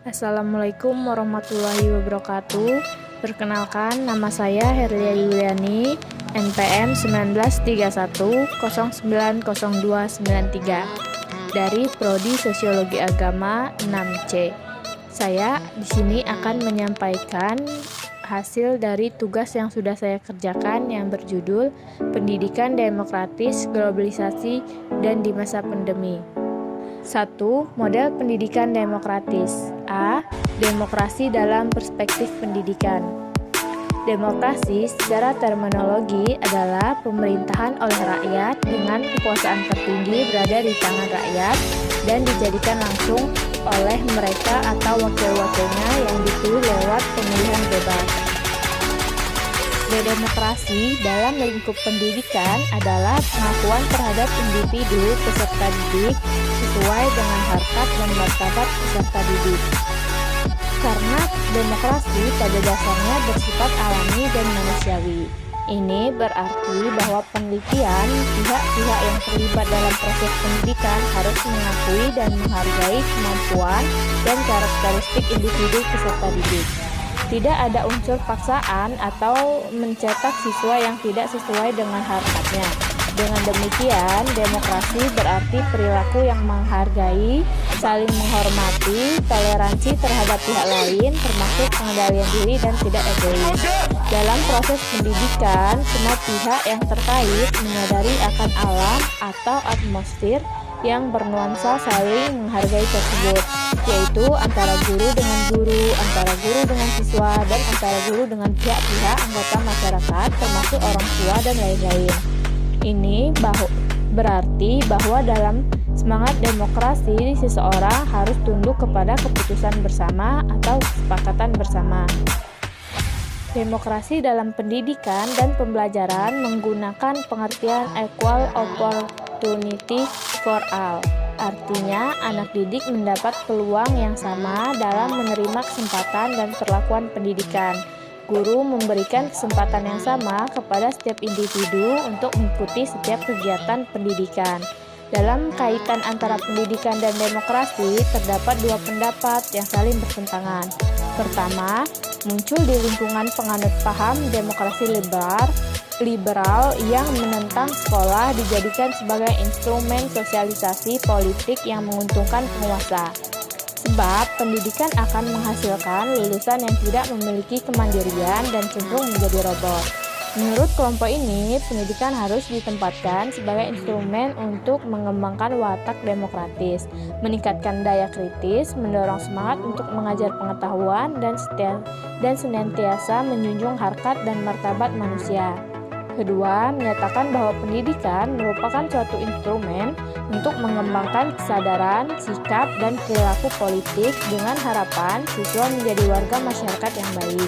Assalamualaikum warahmatullahi wabarakatuh. Perkenalkan, nama saya Herlia Yuliani, NPM 1931090293 dari Prodi Sosiologi Agama 6C. Saya di sini akan menyampaikan hasil dari tugas yang sudah saya kerjakan yang berjudul Pendidikan Demokratis, Globalisasi, dan di Masa Pandemi. 1. Model pendidikan demokratis. A. Demokrasi dalam perspektif pendidikan. Demokrasi secara terminologi adalah pemerintahan oleh rakyat dengan kekuasaan tertinggi berada di tangan rakyat dan dijadikan langsung oleh mereka atau wakil-wakilnya yang dipilih lewat pemilihan bebas. Demokrasi dalam lingkup pendidikan adalah pengakuan terhadap individu peserta didik sesuai dengan harkat dan martabat peserta didik. Karena demokrasi pada dasarnya bersifat alami dan manusiawi. Ini berarti bahwa penelitian pihak-pihak yang terlibat dalam proses pendidikan harus mengakui dan menghargai kemampuan dan karakteristik individu peserta didik. Tidak ada unsur paksaan atau mencetak siswa yang tidak sesuai dengan harkatnya. Dengan demikian, demokrasi berarti perilaku yang menghargai, saling menghormati, toleransi terhadap pihak lain, termasuk pengendalian diri dan tidak egois. Dalam proses pendidikan, semua pihak yang terkait menyadari akan alam atau atmosfer yang bernuansa saling menghargai tersebut, yaitu antara guru dengan guru, antara guru dengan siswa, dan antara guru dengan pihak-pihak anggota masyarakat, termasuk orang tua dan lain-lain. Ini berarti bahwa dalam semangat demokrasi, seseorang harus tunduk kepada keputusan bersama atau kesepakatan bersama. Demokrasi dalam pendidikan dan pembelajaran menggunakan pengertian equal opportunity for all. Artinya, anak didik mendapat peluang yang sama dalam menerima kesempatan dan perlakuan pendidikan. Guru memberikan kesempatan yang sama kepada setiap individu untuk mengikuti setiap kegiatan pendidikan. Dalam kaitan antara pendidikan dan demokrasi, terdapat dua pendapat yang saling bertentangan. Pertama, muncul di lingkungan penganut paham demokrasi liberal yang menentang sekolah dijadikan sebagai instrumen sosialisasi politik yang menguntungkan penguasa. Sebab pendidikan akan menghasilkan lulusan yang tidak memiliki kemandirian dan cenderung menjadi robot. Menurut kelompok ini, pendidikan harus ditempatkan sebagai instrumen untuk mengembangkan watak demokratis, meningkatkan daya kritis, mendorong semangat untuk mengajar pengetahuan, dan senantiasa menjunjung harkat dan martabat manusia. Kedua, menyatakan bahwa pendidikan merupakan suatu instrumen untuk mengembangkan kesadaran, sikap, dan perilaku politik dengan harapan siswa menjadi warga masyarakat yang baik.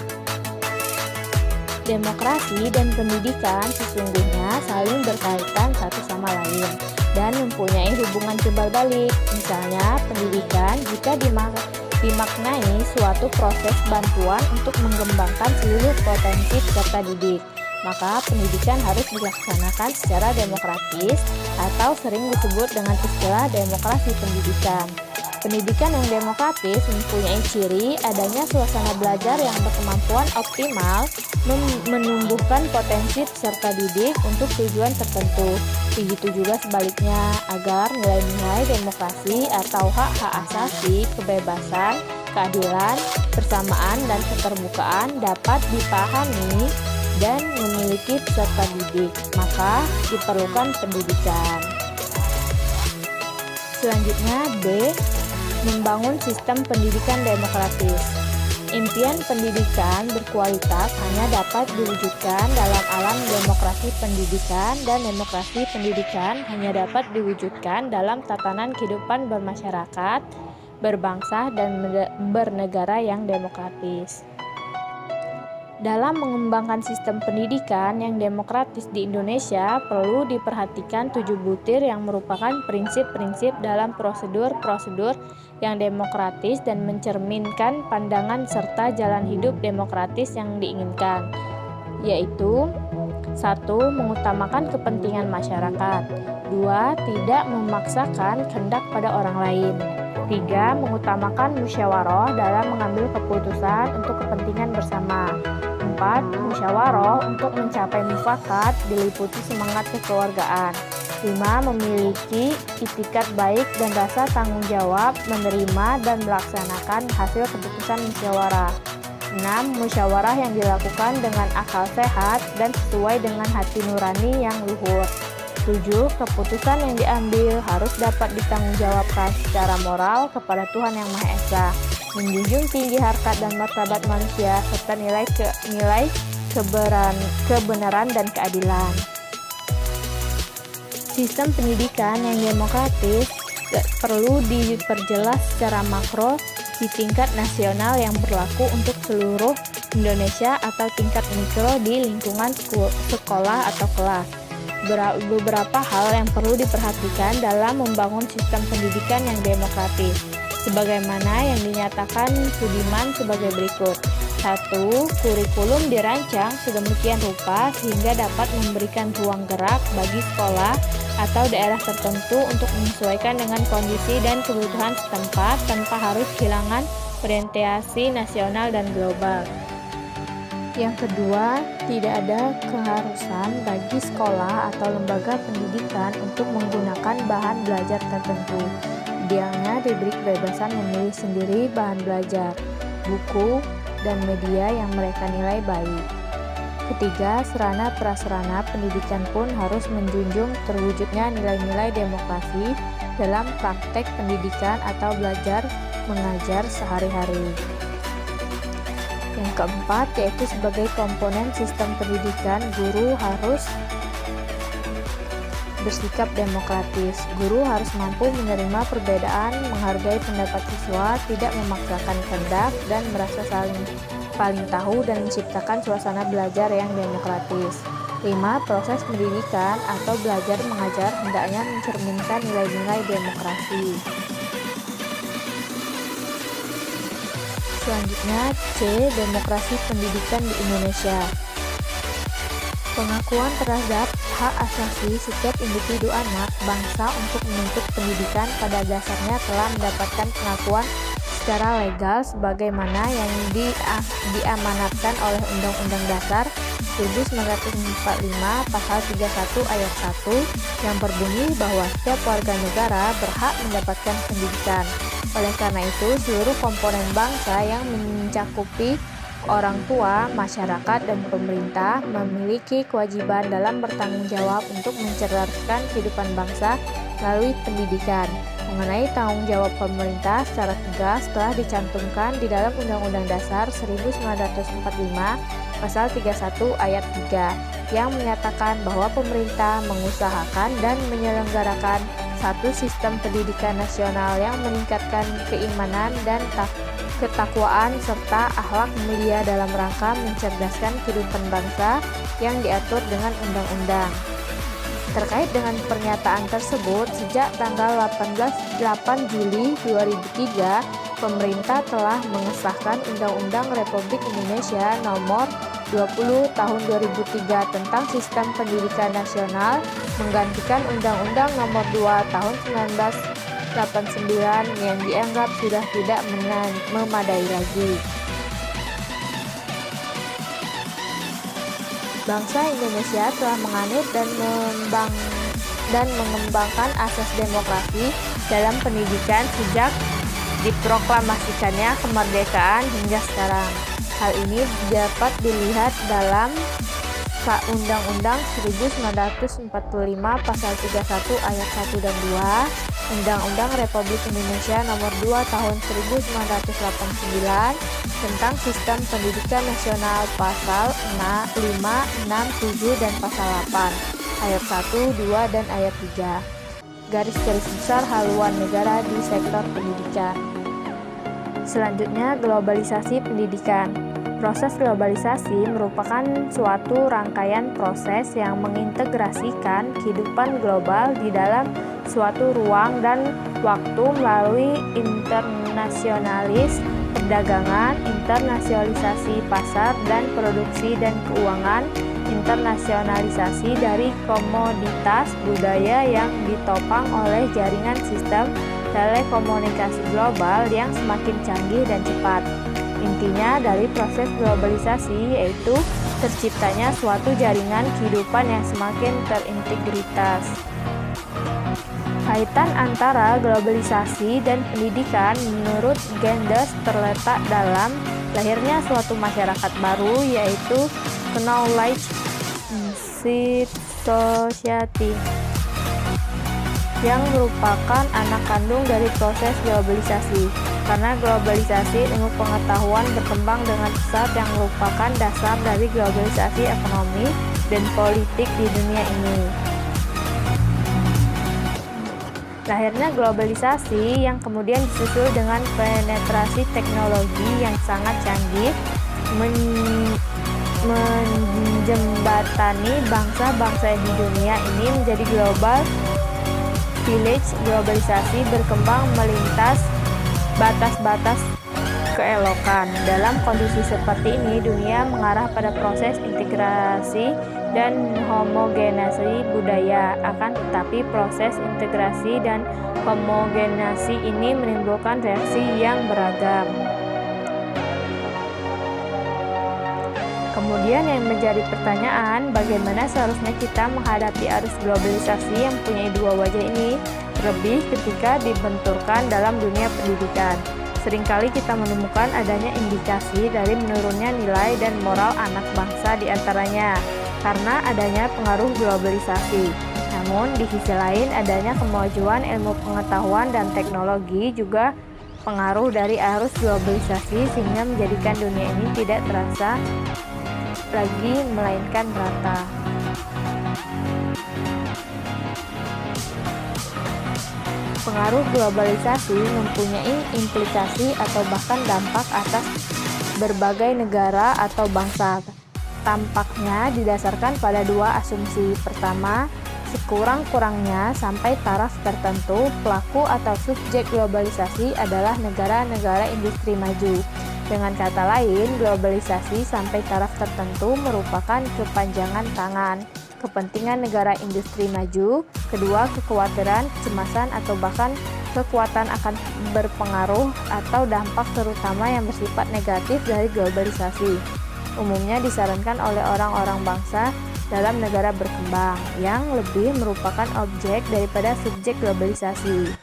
Demokrasi dan pendidikan sesungguhnya saling berkaitan satu sama lain dan mempunyai hubungan timbal balik. Misalnya, pendidikan jika dimaknai suatu proses bantuan untuk mengembangkan seluruh potensi peserta didik, maka pendidikan harus dilaksanakan secara demokratis atau sering disebut dengan istilah demokrasi pendidikan. Pendidikan yang demokratis mempunyai ciri adanya suasana belajar yang berkemampuan optimal menumbuhkan potensi peserta didik untuk tujuan tertentu. Begitu juga sebaliknya, agar nilai-nilai demokrasi atau hak-hak asasi, kebebasan, keadilan, persamaan, dan keterbukaan dapat dipahami dan memiliki peserta didik, maka diperlukan pendidikan. Selanjutnya B. Membangun sistem pendidikan demokratis. Impian pendidikan berkualitas hanya dapat diwujudkan dalam alam demokrasi pendidikan, dan demokrasi pendidikan hanya dapat diwujudkan dalam tatanan kehidupan bermasyarakat, berbangsa, dan bernegara yang demokratis. Dalam mengembangkan sistem pendidikan yang demokratis di Indonesia, perlu diperhatikan 7 butir yang merupakan prinsip-prinsip dalam prosedur-prosedur yang demokratis dan mencerminkan pandangan serta jalan hidup demokratis yang diinginkan, yaitu 1. Mengutamakan kepentingan masyarakat. 2. Tidak memaksakan kehendak pada orang lain. Ketiga, mengutamakan musyawarah dalam mengambil keputusan untuk kepentingan bersama. 4. Musyawarah untuk mencapai mufakat diliputi semangat kekeluargaan. 5. Memiliki itikat baik dan rasa tanggung jawab menerima dan melaksanakan hasil keputusan musyawarah. 6. Musyawarah yang dilakukan dengan akal sehat dan sesuai dengan hati nurani yang luhur. 7. Keputusan yang diambil harus dapat ditanggungjawabkan secara moral kepada Tuhan Yang Maha Esa, menjunjung tinggi harkat dan martabat manusia, serta nilai kebenaran dan keadilan. Sistem pendidikan yang demokratis perlu diperjelas secara makro di tingkat nasional yang berlaku untuk seluruh Indonesia atau tingkat mikro di lingkungan sekolah atau kelas. Beberapa hal yang perlu diperhatikan dalam membangun sistem pendidikan yang demokratis, sebagaimana yang dinyatakan Sudiman sebagai berikut. 1. Kurikulum dirancang sedemikian rupa sehingga dapat memberikan ruang gerak bagi sekolah atau daerah tertentu untuk menyesuaikan dengan kondisi dan kebutuhan setempat tanpa harus kehilangan orientasi nasional dan global. Yang kedua, tidak ada keharusan bagi sekolah atau lembaga pendidikan untuk menggunakan bahan belajar tertentu. Idealnya diberi kebebasan memilih sendiri bahan belajar, buku, dan media yang mereka nilai baik. Ketiga, sarana prasarana pendidikan pun harus menjunjung terwujudnya nilai-nilai demokrasi dalam praktek pendidikan atau belajar mengajar sehari-hari. Yang keempat, yaitu sebagai komponen sistem pendidikan, guru harus bersikap demokratis. Guru harus mampu menerima perbedaan, menghargai pendapat siswa, tidak memaksakan kehendak, dan merasa paling tahu dan menciptakan suasana belajar yang demokratis. 5. Proses pendidikan atau belajar mengajar hendaknya mencerminkan nilai-nilai demokrasi. Selanjutnya, C. Demokrasi pendidikan di Indonesia. Pengakuan terhadap hak asasi setiap individu anak bangsa untuk menuntut pendidikan pada dasarnya telah mendapatkan pengakuan secara legal sebagaimana yang diamanatkan oleh Undang-Undang Dasar 1945 Pasal 31 Ayat 1 yang berbunyi bahwa setiap warga negara berhak mendapatkan pendidikan. Oleh karena itu, seluruh komponen bangsa yang mencakupi orang tua, masyarakat, dan pemerintah memiliki kewajiban dalam bertanggung jawab untuk mencerdaskan kehidupan bangsa melalui pendidikan. Mengenai tanggung jawab pemerintah secara tegas telah dicantumkan di dalam Undang-Undang Dasar 1945 Pasal 31 Ayat 3 yang menyatakan bahwa pemerintah mengusahakan dan menyelenggarakan satu sistem pendidikan nasional yang meningkatkan keimanan dan ketakwaan serta akhlak mulia dalam rangka mencerdaskan kehidupan bangsa yang diatur dengan undang-undang. Terkait dengan pernyataan tersebut, sejak tanggal 8 Juli 2003, pemerintah telah mengesahkan Undang-Undang Republik Indonesia Nomor 20 Tahun 2003 tentang Sistem Pendidikan Nasional, menggantikan Undang-Undang Nomor 2 Tahun 1989 yang dianggap sudah tidak memadai lagi. Bangsa Indonesia telah menganut dan mengembangkan asas demokrasi dalam pendidikan sejak diproklamasikannya kemerdekaan hingga sekarang. Hal ini dapat dilihat dalam Undang-Undang 1945 Pasal 31 Ayat 1 dan 2, Undang-Undang Republik Indonesia Nomor 2 Tahun 1989 tentang Sistem Pendidikan Nasional Pasal 5, 6, 7, dan Pasal 8, Ayat 1, 2, dan Ayat 3. Garis-garis besar haluan negara di sektor pendidikan. Selanjutnya, globalisasi pendidikan. Proses globalisasi merupakan suatu rangkaian proses yang mengintegrasikan kehidupan global di dalam suatu ruang dan waktu melalui internasionalis perdagangan, internasionalisasi pasar dan produksi dan keuangan, internasionalisasi dari komoditas budaya yang ditopang oleh jaringan sistem telekomunikasi global yang semakin canggih dan cepat. Intinya dari proses globalisasi yaitu terciptanya suatu jaringan kehidupan yang semakin terintegritas. Kaitan antara globalisasi dan pendidikan menurut Genders terletak dalam lahirnya suatu masyarakat baru yaitu Knowledge Society yang merupakan anak kandung dari proses globalisasi. Karena globalisasi ilmu pengetahuan berkembang dengan pesat yang merupakan dasar dari globalisasi ekonomi dan politik di dunia ini. Lahirnya globalisasi yang kemudian disusul dengan penetrasi teknologi yang sangat canggih menjembatani bangsa-bangsa di dunia ini menjadi global village. Globalisasi berkembang melintas batas-batas keelokan. Dalam kondisi seperti ini, dunia mengarah pada proses integrasi dan homogenasi budaya. Akan tetapi proses integrasi dan homogenasi ini menimbulkan reaksi yang beragam. Kemudian yang menjadi pertanyaan, bagaimana seharusnya kita menghadapi arus globalisasi yang punya dua wajah ini, terlebih ketika dibenturkan dalam dunia pendidikan. Seringkali kita menemukan adanya indikasi dari menurunnya nilai dan moral anak bangsa di antaranya karena adanya pengaruh globalisasi. Namun di sisi lain adanya kemajuan ilmu pengetahuan dan teknologi juga pengaruh dari arus globalisasi sehingga menjadikan dunia ini tidak terasa lagi melainkan merata. Pengaruh globalisasi mempunyai implikasi atau bahkan dampak atas berbagai negara atau bangsa. Tampaknya didasarkan pada dua asumsi. Pertama, sekurang-kurangnya sampai taraf tertentu, pelaku atau subjek globalisasi adalah negara-negara industri maju. Dengan kata lain, globalisasi sampai taraf tertentu merupakan kepanjangan tangan kepentingan negara industri maju. Kedua, kekhawatiran, kecemasan, atau bahkan kekuatan akan berpengaruh atau dampak terutama yang bersifat negatif dari globalisasi. Umumnya disarankan oleh orang-orang bangsa dalam negara berkembang yang lebih merupakan objek daripada subjek globalisasi.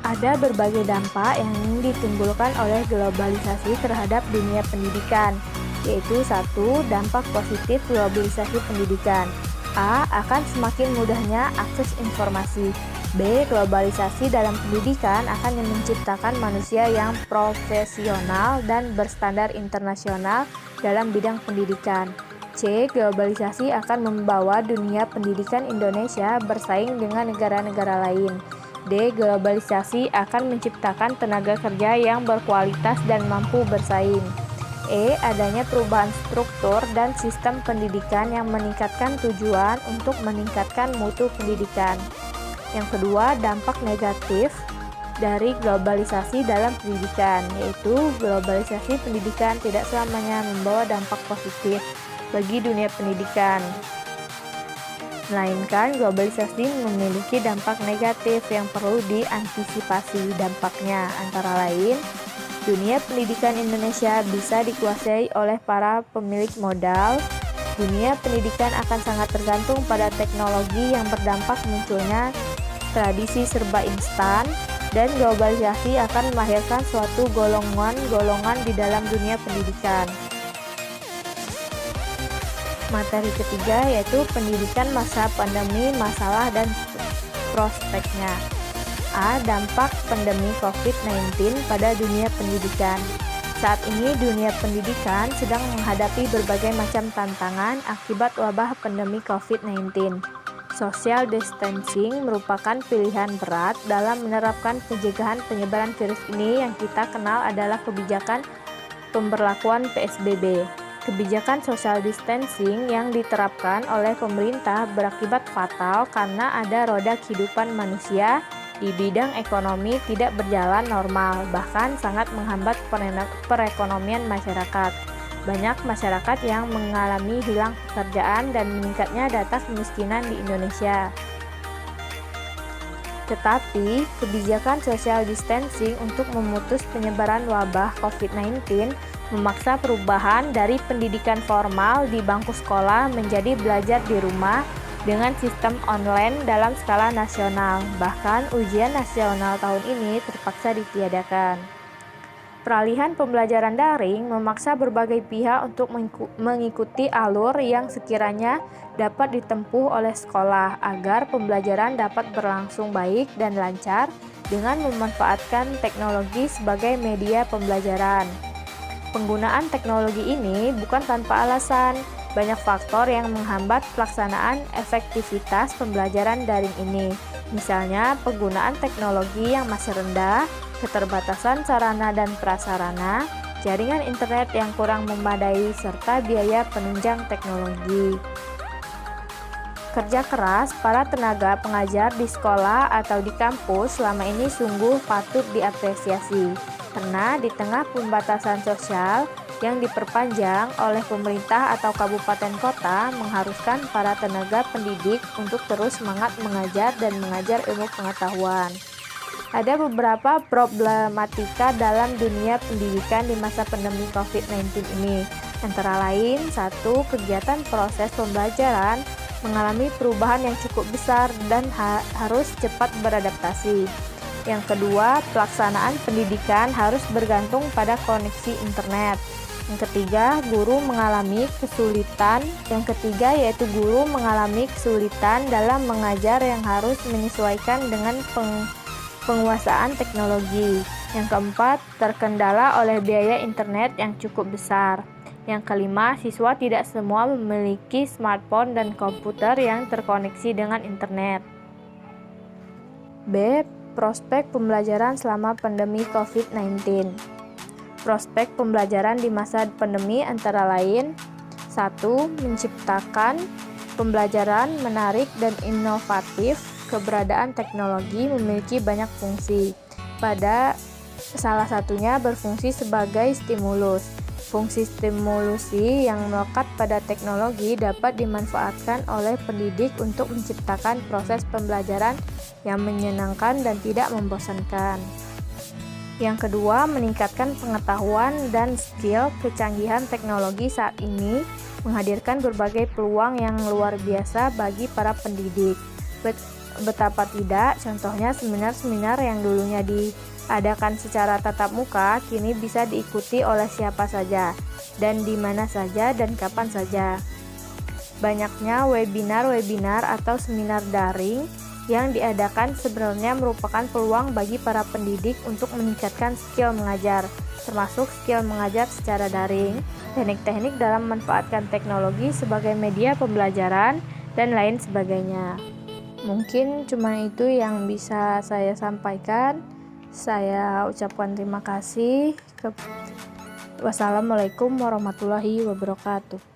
Ada berbagai dampak yang ditimbulkan oleh globalisasi terhadap dunia pendidikan, yaitu 1. Dampak positif globalisasi pendidikan. A. Akan semakin mudahnya akses informasi. B. Globalisasi dalam pendidikan akan menciptakan manusia yang profesional dan berstandar internasional dalam bidang pendidikan. C. Globalisasi akan membawa dunia pendidikan Indonesia bersaing dengan negara-negara lain. D. Globalisasi akan menciptakan tenaga kerja yang berkualitas dan mampu bersaing. E. Adanya perubahan struktur dan sistem pendidikan yang meningkatkan tujuan untuk meningkatkan mutu pendidikan. Yang kedua, dampak negatif dari globalisasi dalam pendidikan, yaitu globalisasi pendidikan tidak selamanya membawa dampak positif bagi dunia pendidikan, melainkan globalisasi memiliki dampak negatif yang perlu diantisipasi. Dampaknya antara lain, dunia pendidikan Indonesia bisa dikuasai oleh para pemilik modal. Dunia pendidikan akan sangat tergantung pada teknologi yang berdampak munculnya tradisi serba instan, dan globalisasi akan melahirkan suatu golongan-golongan di dalam dunia pendidikan. Materi ketiga yaitu pendidikan masa pandemi, masalah dan prospeknya. A. Dampak pandemi COVID-19 pada dunia pendidikan. Saat ini dunia pendidikan sedang menghadapi berbagai macam tantangan akibat wabah pandemi COVID-19. Social distancing merupakan pilihan berat dalam menerapkan pencegahan penyebaran virus ini. Yang kita kenal adalah kebijakan pemberlakuan PSBB. Kebijakan social distancing yang diterapkan oleh pemerintah berakibat fatal karena ada roda kehidupan manusia di bidang ekonomi tidak berjalan normal, bahkan sangat menghambat perekonomian masyarakat. Banyak masyarakat yang mengalami hilang pekerjaan dan meningkatnya data kemiskinan di Indonesia. Tetapi, kebijakan social distancing untuk memutus penyebaran wabah COVID-19 memaksa perubahan dari pendidikan formal di bangku sekolah menjadi belajar di rumah dengan sistem online dalam skala nasional. Bahkan, ujian nasional tahun ini terpaksa ditiadakan. Peralihan pembelajaran daring memaksa berbagai pihak untuk mengikuti alur yang sekiranya dapat ditempuh oleh sekolah agar pembelajaran dapat berlangsung baik dan lancar dengan memanfaatkan teknologi sebagai media pembelajaran. Penggunaan teknologi ini bukan tanpa alasan. Banyak faktor yang menghambat pelaksanaan efektivitas pembelajaran daring ini. Misalnya, penggunaan teknologi yang masih rendah, keterbatasan sarana dan prasarana, jaringan internet yang kurang memadai, serta biaya penunjang teknologi. Kerja keras para tenaga pengajar di sekolah atau di kampus selama ini sungguh patut diapresiasi, karena di tengah pembatasan sosial yang diperpanjang oleh pemerintah atau kabupaten kota mengharuskan para tenaga pendidik untuk terus semangat mengajar dan mengajar ilmu pengetahuan. Ada beberapa problematika dalam dunia pendidikan di masa pandemi COVID-19 ini. Antara lain, 1. Kegiatan proses pembelajaran mengalami perubahan yang cukup besar dan harus cepat beradaptasi. Yang kedua, pelaksanaan pendidikan harus bergantung pada koneksi internet. Yang ketiga, guru mengalami kesulitan. Yang ketiga, yaitu guru mengalami kesulitan dalam mengajar yang harus menyesuaikan dengan penguasaan teknologi. Yang keempat, terkendala oleh biaya internet yang cukup besar. Yang kelima, siswa tidak semua memiliki smartphone dan komputer yang terkoneksi dengan internet. B. Prospek pembelajaran selama pandemi COVID-19. Prospek pembelajaran di masa pandemi antara lain: 1. Menciptakan pembelajaran menarik dan inovatif. Keberadaan teknologi memiliki banyak fungsi. Pada salah satunya berfungsi sebagai stimulus. Fungsi stimulusi yang melekat pada teknologi dapat dimanfaatkan oleh pendidik untuk menciptakan proses pembelajaran yang menyenangkan dan tidak membosankan. Yang kedua, meningkatkan pengetahuan dan skill. Kecanggihan teknologi saat ini menghadirkan berbagai peluang yang luar biasa bagi para pendidik. Betapa tidak, contohnya seminar-seminar yang dulunya diadakan secara tatap muka, kini bisa diikuti oleh siapa saja, dan di mana saja dan kapan saja. Banyaknya webinar atau seminar daring yang diadakan sebenarnya merupakan peluang bagi para pendidik untuk meningkatkan skill mengajar, termasuk skill mengajar secara daring, teknik-teknik dalam memanfaatkan teknologi sebagai media pembelajaran, dan lain sebagainya. Mungkin cuma itu yang bisa saya sampaikan. Saya ucapkan terima kasih. Wassalamualaikum warahmatullahi wabarakatuh.